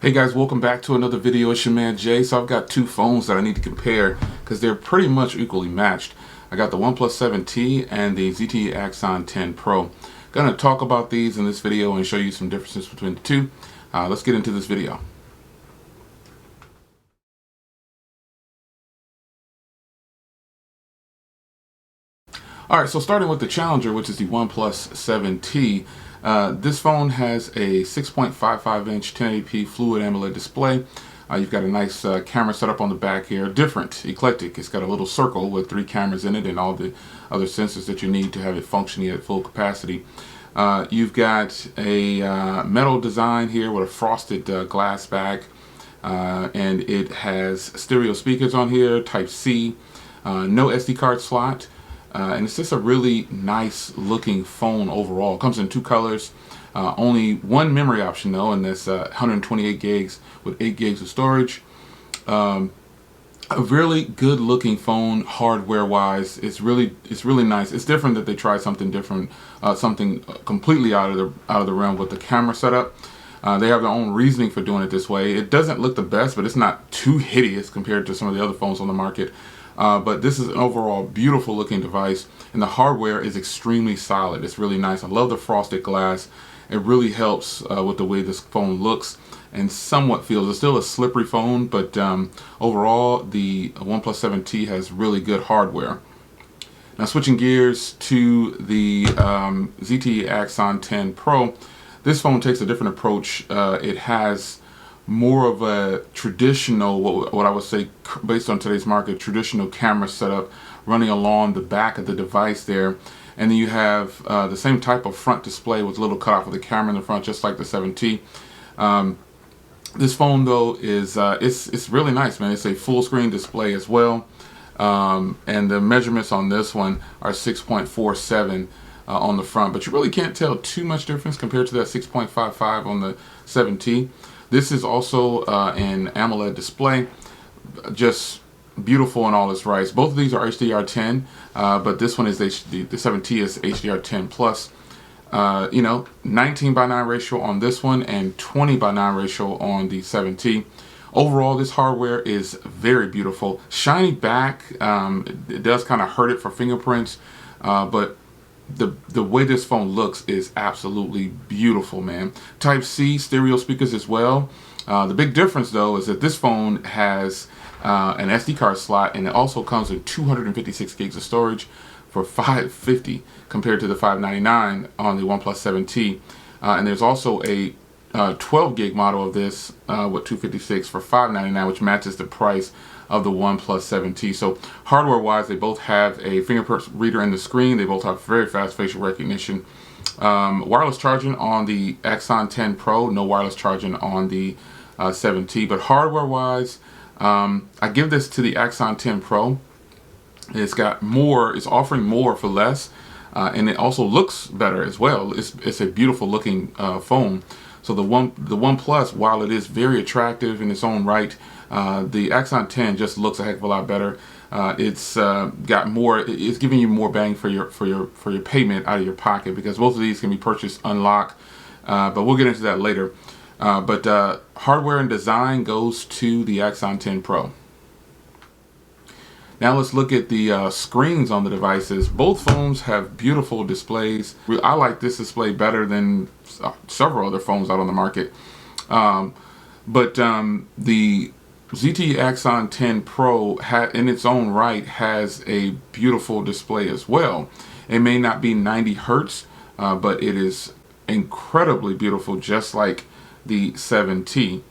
Hey guys, welcome back to another video. It's your man Jay. So I've got two phones that I need to compare because they're pretty much equally matched. I got the OnePlus 7T and the ZTE Axon 10 Pro. Gonna talk about these in this video and show you some differences between the two. Let's get into this video. Alright, so starting with the challenger, which is the OnePlus 7T. This phone has a 6.55-inch 1080p Fluid AMOLED display. You've got a nice camera setup on the back here. Different, eclectic. It's got a little circle with 3 cameras in it and all the other sensors that you need to have it functioning at full capacity. You've got a metal design here with a frosted glass back. And it has stereo speakers on here, Type-C, no SD card slot. And it's just a really nice looking phone overall. It comes in 2 colors, only one memory option though, and that's 128 gigs with 8 gigs of storage. A really good looking phone hardware wise. It's really nice. It's different that they tried something different, something completely out of the realm with the camera setup. They have their own reasoning for doing it this way. It doesn't look the best, but it's not too hideous compared to some of the other phones on the market. But this is an overall beautiful looking device, and the hardware is extremely solid. It's really nice. I love the frosted glass. It really helps with the way this phone looks and somewhat feels. It's still a slippery phone, but overall the OnePlus 7T has really good hardware. Now switching gears to the ZTE Axon 10 Pro, this phone takes a different approach. It has more of a traditional, what I would say, based on today's market, traditional camera setup running along the back of the device there. And then you have the same type of front display with a little cutoff of the camera in the front, just like the 7T. This phone though is it's really nice, man. It's a full screen display as well. And the measurements on this one are 6.47 on the front, but you really can't tell too much difference compared to that 6.55 on the 7T. This is also an AMOLED display, just beautiful in all its rights. Both of these are HDR10, but this one is the 7T is HDR10 plus. 19:9 ratio on this one and 20:9 ratio on the 7T. Overall, this hardware is very beautiful. Shiny back, it does kind of hurt it for fingerprints, but the way this phone looks is absolutely beautiful, man. Type-C stereo speakers as well. The big difference though is that this phone has an SD card slot, and it also comes with 256 gigs of storage for $550 compared to the $599 on the OnePlus 7T. And there's also a 12 gig model of this with 256 for $599, which matches the price of the OnePlus 7T. So hardware wise, they both have a fingerprint reader in the screen. They both have very fast facial recognition. Wireless charging on the Axon 10 Pro, no wireless charging on the 7T. But hardware wise, I give this to the Axon 10 Pro. It's got more, it's offering more for less, and it also looks better as well. It's a beautiful looking phone. So the OnePlus, while it is very attractive in its own right, the Axon 10 just looks a heck of a lot better. It's got more. It's giving you more bang for your payment out of your pocket, because both of these can be purchased unlocked. But we'll get into that later. But hardware and design goes to the Axon 10 Pro. Now let's look at the screens on the devices. Both phones have beautiful displays. I like this display better than several other phones out on the market. But the ZTE Axon 10 Pro in its own right has a beautiful display as well. It may not be 90 hertz, but it is incredibly beautiful, just like the 7T.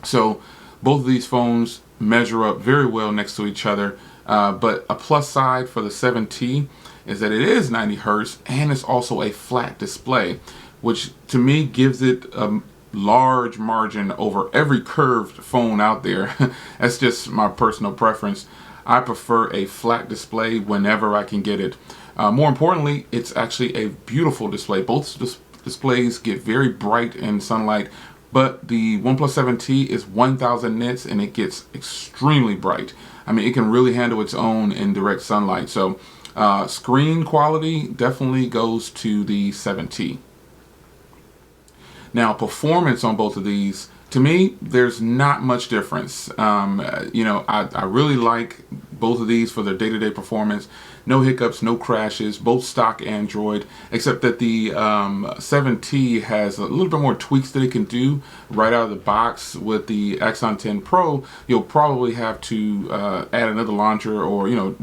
So both of these phones measure up very well next to each other, but a plus side for the 7T is that it is 90 hertz and it's also a flat display, which to me gives it a large margin over every curved phone out there. That's just my personal preference. I prefer a flat display whenever I can get it. More importantly, it's actually a beautiful display. Both displays get very bright in sunlight, but the OnePlus 7T is 1000 nits and it gets extremely bright. I mean, it can really handle its own in direct sunlight. So screen quality definitely goes to the 7T. Now performance on both of these To me, there's not much difference. I really like both of these for their day-to-day performance. No hiccups, no crashes, both stock Android, except that the 7T has a little bit more tweaks that it can do right out of the box. With the Axon 10 Pro, you'll probably have to add another launcher, or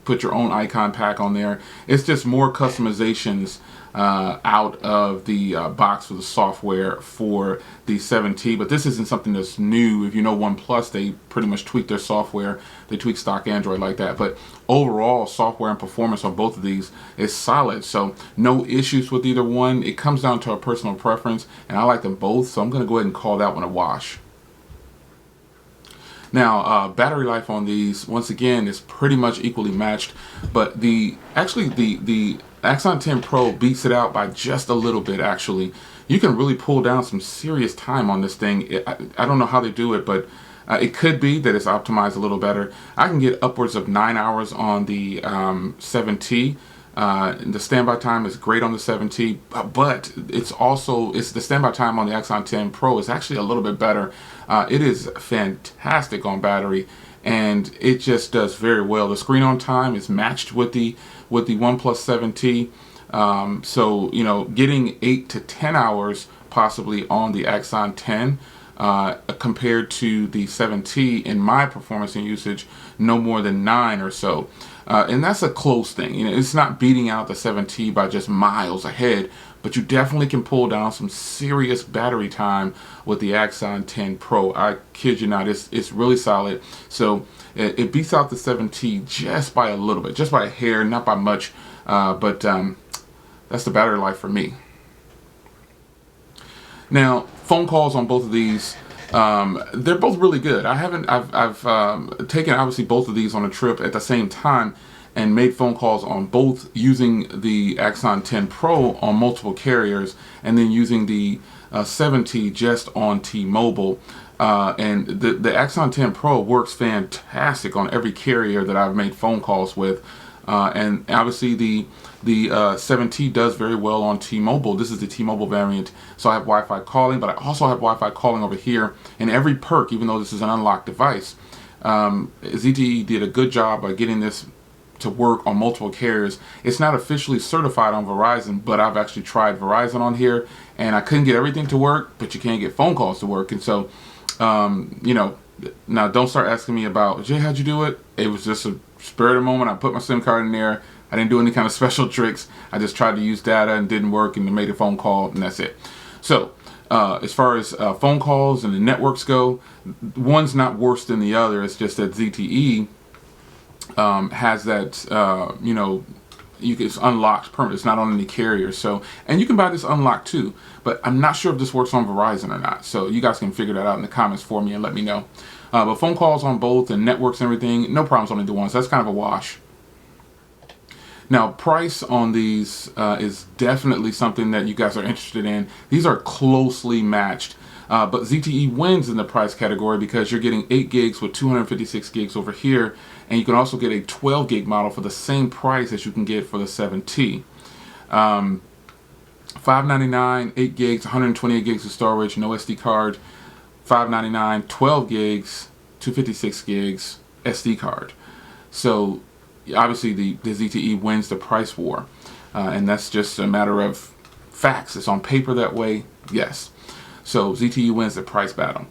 put your own icon pack on there. It's just more customizations out of the box for the software for the 7T, but this isn't something that's new. If you know OnePlus, they pretty much tweak their software. They tweak stock Android like that, but overall software and performance on both of these is solid, so no issues with either one. It comes down to a personal preference, and I like them both, so I'm going to go ahead and call that one a wash. Now, battery life on these, once again, is pretty much equally matched, but the Axon 10 Pro beats it out by just a little bit, actually. You can really pull down some serious time on this thing. I don't know how they do it, but it could be that it's optimized a little better. I can get upwards of 9 hours on the 7T. The standby time is great on the 7T, but it's the standby time on the Axon 10 Pro is actually a little bit better. It is fantastic on battery, and it just does very well. The screen on time is matched with the OnePlus 7T. So getting 8 to 10 hours possibly on the Axon 10 compared to the 7T in my performance and usage, no more than 9 or so. And that's a close thing. It's not beating out the 7T by just miles ahead, but you definitely can pull down some serious battery time with the Axon 10 Pro. I kid you not, it's really solid. So it beats out the 7T just by a little bit, just by a hair, not by much, but that's the battery life for me. Now, phone calls on both of these, they're both really good. I've taken obviously both of these on a trip at the same time and made phone calls on both using the Axon 10 Pro on multiple carriers, and then using the 7T just on T-Mobile. And the Axon 10 Pro works fantastic on every carrier that I've made phone calls with. And obviously the 7T does very well on T-Mobile. This is the T-Mobile variant, so I have Wi-Fi calling, but I also have Wi-Fi calling over here in every perk, even though this is an unlocked device. ZTE did a good job by getting this to work on multiple carriers. It's not officially certified on Verizon, but I've actually tried Verizon on here, and I couldn't get everything to work, but you can't get phone calls to work. And so, now don't start asking me about, Jay, how'd you do it? It was just a spur of the moment. I put my SIM card in there. I didn't do any kind of special tricks. I just tried to use data and didn't work, and made a phone call, and that's it. So as far as phone calls and the networks go, one's not worse than the other. It's just that ZTE has that, it's unlocked permanent. It's not on any carrier. So, and you can buy this unlocked too, but I'm not sure if this works on Verizon or not. So you guys can figure that out in the comments for me and let me know. But phone calls on both and networks and everything, no problems on either one. So that's kind of a wash. Now, price on these is definitely something that you guys are interested in. These are closely matched, but ZTE wins in the price category because you're getting 8 gigs with 256 gigs over here, and you can also get a 12 gig model for the same price as you can get for the 7T. $599, 8 gigs, 128 gigs of storage, no SD card. $599, 12 gigs, 256 gigs, SD card. So obviously the ZTE wins the price war, and that's just a matter of facts. It's on paper that way, yes. So ZTE wins the price battle.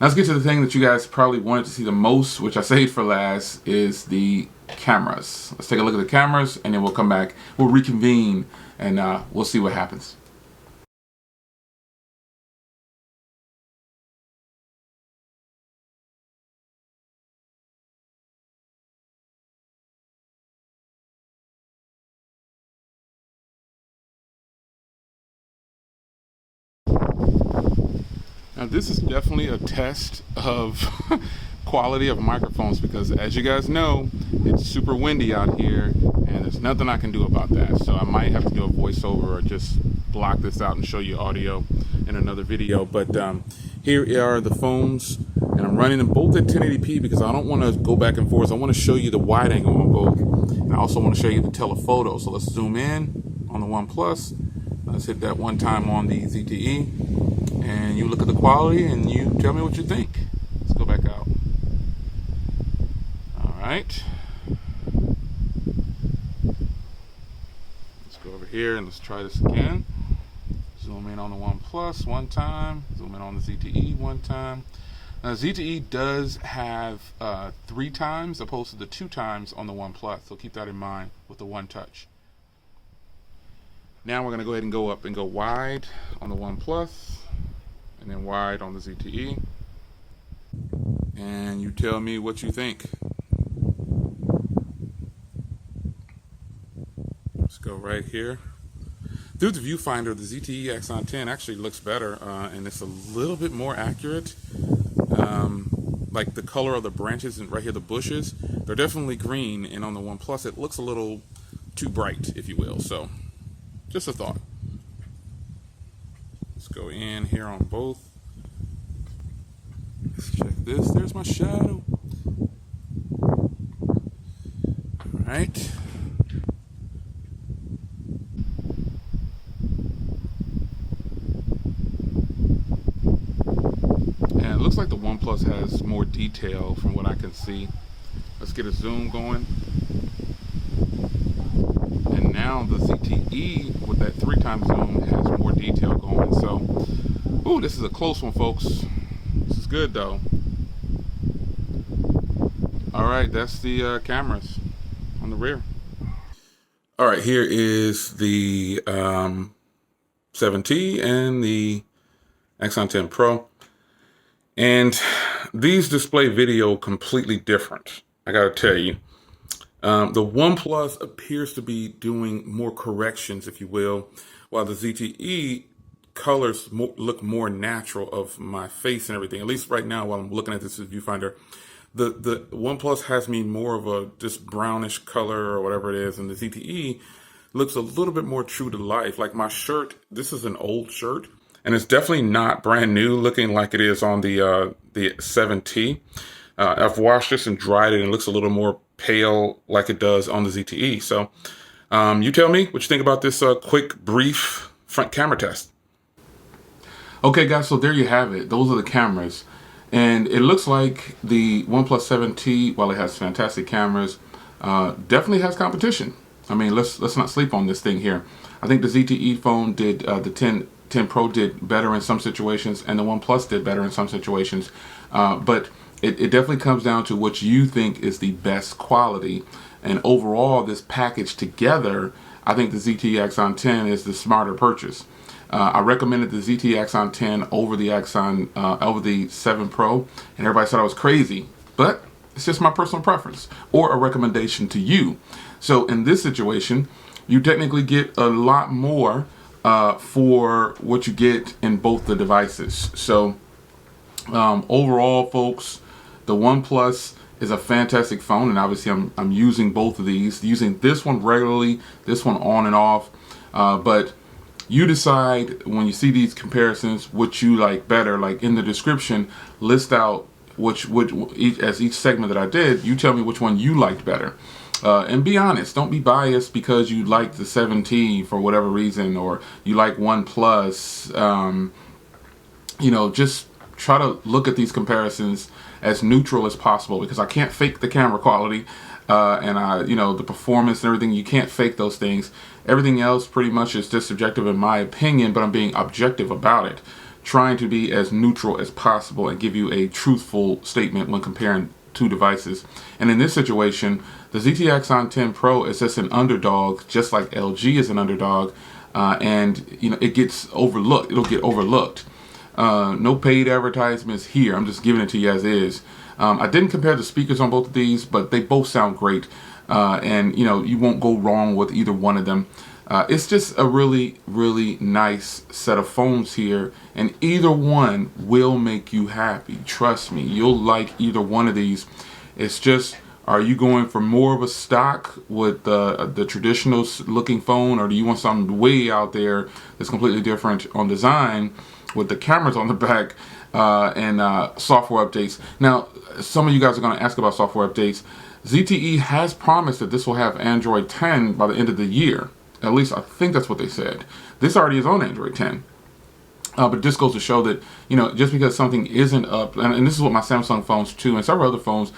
Now let's get to the thing that you guys probably wanted to see the most, which I saved for last, is the cameras. Let's take a look at the cameras, and then we'll come back, we'll reconvene, and we'll see what happens. Now this is definitely a test of quality of microphones, because as you guys know, it's super windy out here and there's nothing I can do about that. So I might have to do a voiceover or just block this out and show you audio in another video. But here are the phones, and I'm running them both at 1080p because I don't want to go back and forth. I want to show you the wide angle on both, and I also want to show you the telephoto. So let's zoom in on the OnePlus. Let's hit that one time on the ZTE. and you look at the quality and you tell me what you think. Let's go back out. All right. Let's go over here and let's try this again. Zoom in on the OnePlus one time. Zoom in on the ZTE one time. Now, ZTE does have 3 times opposed to the 2 times on the OnePlus, so keep that in mind with the one touch. Now we're going to go ahead and go up and go wide on the OnePlus, and then wide on the ZTE. And you tell me what you think. Let's go right here. Through the viewfinder, the ZTE Axon 10 actually looks better, and it's a little bit more accurate. Like the color of the branches and right here, the bushes, they're definitely green, and on the OnePlus, it looks a little too bright, if you will. So, just a thought. Let's go in here on both. Let's check this. There's my shadow. All right. And it looks like the OnePlus has more detail from what I can see. Let's get a zoom going. And now the ZTE with that 3 times zoom has more detail going. So, ooh, this is a close one, folks. This is good though. All right, that's the cameras on the rear. All right, here is the 7T and the Axon 10 Pro. And these display video completely different, I gotta tell you. The OnePlus appears to be doing more corrections, if you will, while the ZTE colors look more natural of my face and everything. At least right now, while I'm looking at this viewfinder, the OnePlus has me more of a just brownish color or whatever it is, and the ZTE looks a little bit more true to life. Like my shirt, this is an old shirt, and it's definitely not brand new looking like it is on the 7T. I've washed this and dried it, and it looks a little more pale like it does on the ZTE. So you tell me what you think about this quick, brief front camera test. Okay, guys, so there you have it. Those are the cameras. And it looks like the OnePlus 7T, while it has fantastic cameras, definitely has competition. I mean, let's not sleep on this thing here. I think the ZTE phone did, the 10 Pro did better in some situations, and the OnePlus did better in some situations. But it definitely comes down to what you think is the best quality. And overall, this package together, I think the ZTE Axon 10 is the smarter purchase. I recommended the ZTE Axon 10 over the over the 7 Pro, and everybody said I was crazy. But it's just my personal preference or a recommendation to you. So in this situation, you technically get a lot more for what you get in both the devices. So overall, folks, the OnePlus is a fantastic phone, and obviously I'm using both of these, using this one regularly, this one on and off, but you decide when you see these comparisons what you like better. Like in the description, list out each segment that I did, you tell me which one you liked better. And be honest, don't be biased because you like the 7T for whatever reason, or you like OnePlus. You know, just try to look at these comparisons as neutral as possible, because I can't fake the camera quality and you know, the performance and everything. You can't fake those things. Everything else pretty much is just subjective in my opinion, but I'm being objective about it, trying to be as neutral as possible and give you a truthful statement when comparing 2 devices. And in this situation, the ZTE Axon 10 Pro is just an underdog, just like LG is an underdog, and you know, it gets overlooked. It'll get overlooked. No paid advertisements here. I'm just giving it to you as is. I didn't compare the speakers on both of these, but they both sound great. And you know, you won't go wrong with either one of them. It's just a really, really nice set of phones here, and either one will make you happy. Trust me, you'll like either one of these. It's just, are you going for more of a stock with the traditional looking phone, or do you want something way out there that's completely different on design with the cameras on the back and software updates? Now, some of you guys are going to ask about software updates. ZTE has promised that this will have Android 10 by the end of the year. At least I think that's what they said. This already is on Android 10. But this goes to show that, you know, just because something isn't up, and this is what my Samsung phones too, and several other phones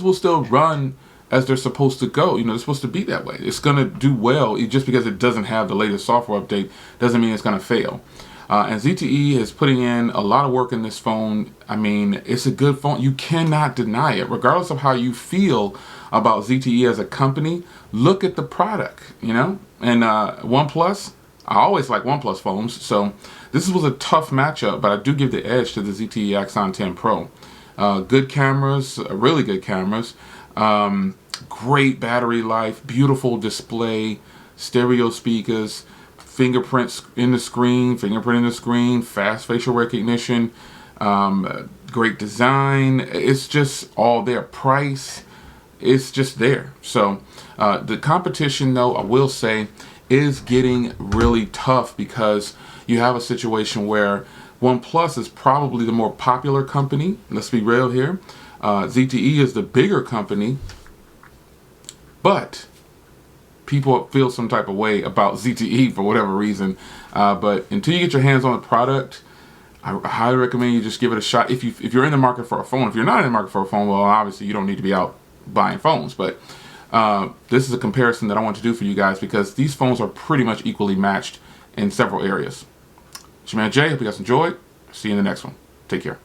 will still run as they're supposed to go. You know, they're supposed to be that way. It's going to do well. Just because it doesn't have the latest software update doesn't mean it's going to fail. And ZTE is putting in a lot of work in this phone. I mean, it's a good phone. You cannot deny it. Regardless of how you feel about ZTE as a company, look at the product, you know? And OnePlus, I always like OnePlus phones, so this was a tough matchup, but I do give the edge to the ZTE Axon 10 Pro. Good cameras, really good cameras, great battery life, beautiful display, stereo speakers, fingerprint in the screen, fast facial recognition, great design. It's just all there. Price, it's just there. So the competition, though, I will say, is getting really tough because you have a situation where OnePlus is probably the more popular company. Let's be real here. ZTE is the bigger company, but people feel some type of way about ZTE for whatever reason. But until you get your hands on the product, I highly recommend you just give it a shot. If you're in the market for a phone, if you're not in the market for a phone, well, obviously you don't need to be out buying phones. But this is a comparison that I want to do for you guys because these phones are pretty much equally matched in several areas. It's your man Jay. Hope you guys enjoyed. See you in the next one. Take care.